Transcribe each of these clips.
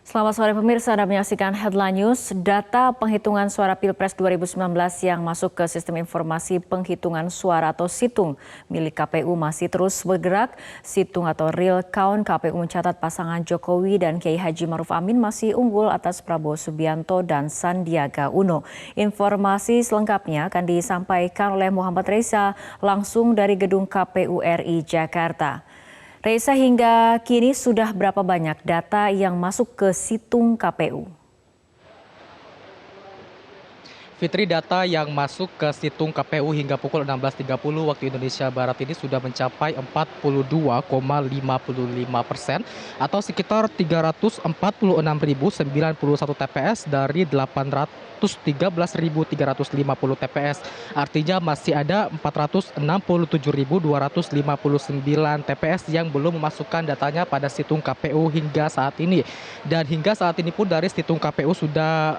Selamat sore pemirsa, Anda menyaksikan Headline News. Data penghitungan suara Pilpres 2019 yang masuk ke Sistem Informasi Penghitungan Suara atau Situng milik KPU masih terus bergerak. Situng atau Real Count KPU mencatat pasangan Jokowi dan Kiai Haji Maruf Amin masih unggul atas Prabowo Subianto dan Sandiaga Uno. Informasi selengkapnya akan disampaikan oleh Muhammad Reza langsung dari Gedung KPU RI Jakarta. Reza, hingga kini sudah berapa banyak data yang masuk ke situng KPU? Fitri, data yang masuk ke situng KPU hingga pukul 16.30 waktu Indonesia Barat ini sudah mencapai 42,55% atau sekitar 346.091 TPS dari 813.350 TPS. Artinya masih ada 467.259 TPS yang belum memasukkan datanya pada situng KPU hingga saat ini. Dan hingga saat ini pun dari situng KPU sudah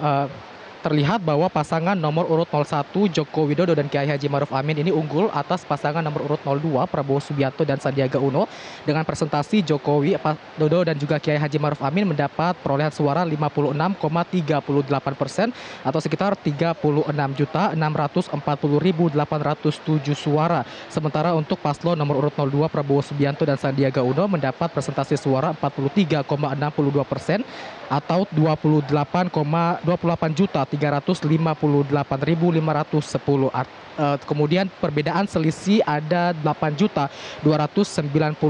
terlihat bahwa pasangan nomor urut 01 Joko Widodo dan Kiai Haji Maruf Amin ini unggul atas pasangan nomor urut 02 Prabowo Subianto dan Sandiaga Uno dengan presentasi Jokowi Widodo dan juga Kiai Haji Maruf Amin mendapat perolehan suara 56,38% atau sekitar 36.640.807 suara. Sementara untuk paslon nomor urut 02 Prabowo Subianto dan Sandiaga Uno mendapat presentasi suara 43,62% atau 28.358.510. Kemudian perbedaan selisih ada 8.291.297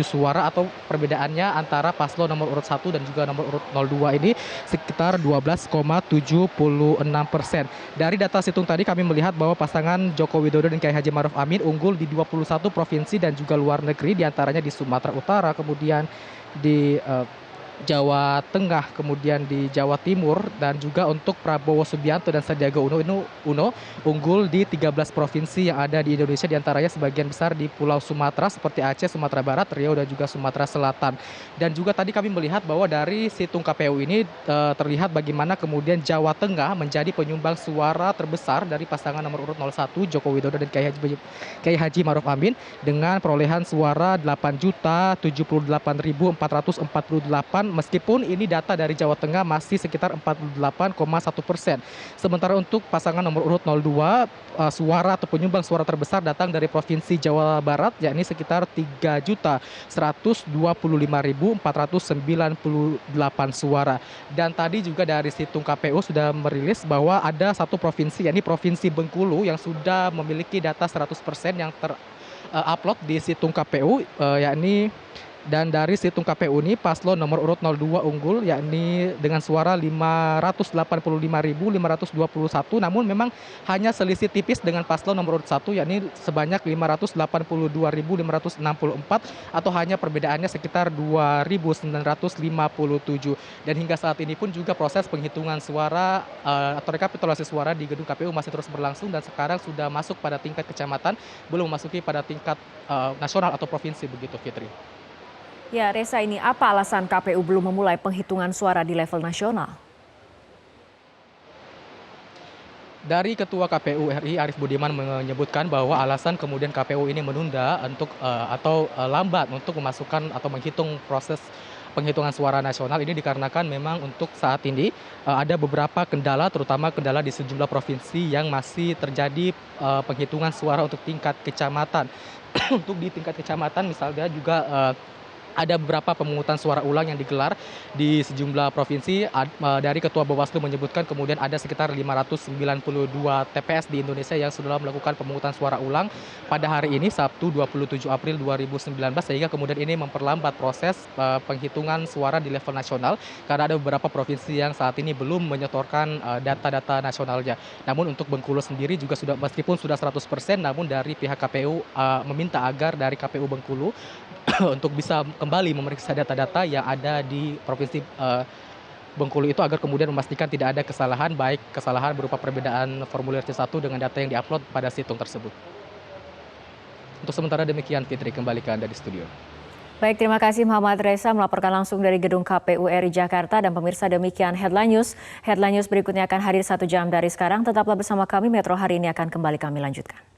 suara atau perbedaannya antara paslon nomor urut 1 dan juga nomor urut 02 ini sekitar 12,76%. Dari data situng tadi kami melihat bahwa pasangan Joko Widodo dan Kiai Haji Maruf Amin unggul di 21 provinsi dan juga luar negeri, diantaranya di Sumatera Utara, kemudian di Jawa Tengah, kemudian di Jawa Timur, dan juga untuk Prabowo Subianto dan Sandiaga Uno unggul di 13 provinsi yang ada di Indonesia, diantaranya sebagian besar di Pulau Sumatera seperti Aceh, Sumatera Barat, Riau, dan juga Sumatera Selatan. Dan juga tadi kami melihat bahwa dari situng KPU ini terlihat bagaimana kemudian Jawa Tengah menjadi penyumbang suara terbesar dari pasangan nomor urut 01 Joko Widodo dan Kiai Haji Maruf Amin dengan perolehan suara 8.078.448, meskipun ini data dari Jawa Tengah masih sekitar 48,1%. Sementara untuk pasangan nomor urut 02, suara atau penyumbang suara terbesar datang dari Provinsi Jawa Barat, yakni sekitar 3.125.498 suara. Dan tadi juga dari situng KPU sudah merilis bahwa ada satu provinsi, yakni Provinsi Bengkulu, yang sudah memiliki data 100% yang terupload di situng KPU, yakni. Dan dari situng KPU ini paslon nomor urut 02 unggul, yakni dengan suara 585.521, namun memang hanya selisih tipis dengan paslon nomor urut 1, yakni sebanyak 582.564, atau hanya perbedaannya sekitar 2.957. Dan hingga saat ini pun juga proses penghitungan suara atau rekapitulasi suara di gedung KPU masih terus berlangsung dan sekarang sudah masuk pada tingkat kecamatan, belum memasuki pada tingkat nasional atau provinsi, begitu Fitri. Ya, Reza, ini apa alasan KPU belum memulai penghitungan suara di level nasional? Dari Ketua KPU RI Arief Budiman menyebutkan bahwa alasan kemudian KPU ini menunda untuk atau lambat untuk memasukkan atau menghitung proses penghitungan suara nasional ini dikarenakan memang untuk saat ini ada beberapa kendala, terutama kendala di sejumlah provinsi yang masih terjadi penghitungan suara untuk tingkat kecamatan. Untuk di tingkat kecamatan misalnya juga ada beberapa pemungutan suara ulang yang digelar di sejumlah provinsi. Dari Ketua Bawaslu menyebutkan kemudian ada sekitar 592 TPS di Indonesia yang sudah melakukan pemungutan suara ulang pada hari ini, Sabtu 27 April 2019, sehingga kemudian ini memperlambat proses penghitungan suara di level nasional karena ada beberapa provinsi yang saat ini belum menyetorkan data-data nasionalnya. Namun untuk Bengkulu sendiri juga sudah, meskipun sudah 100%, namun dari pihak KPU meminta agar dari KPU Bengkulu untuk bisa kembali memeriksa data-data yang ada di Provinsi Bengkulu itu agar kemudian memastikan tidak ada kesalahan, baik kesalahan berupa perbedaan formulir C1 dengan data yang diupload pada situng tersebut. Untuk sementara demikian, Fitri, kembali ke Anda di studio. Baik, terima kasih Muhammad Reza melaporkan langsung dari Gedung KPU RI Jakarta. Dan pemirsa, demikian Headline News. Headline News berikutnya akan hadir 1 jam dari sekarang. Tetaplah bersama kami, Metro hari ini akan kembali kami lanjutkan.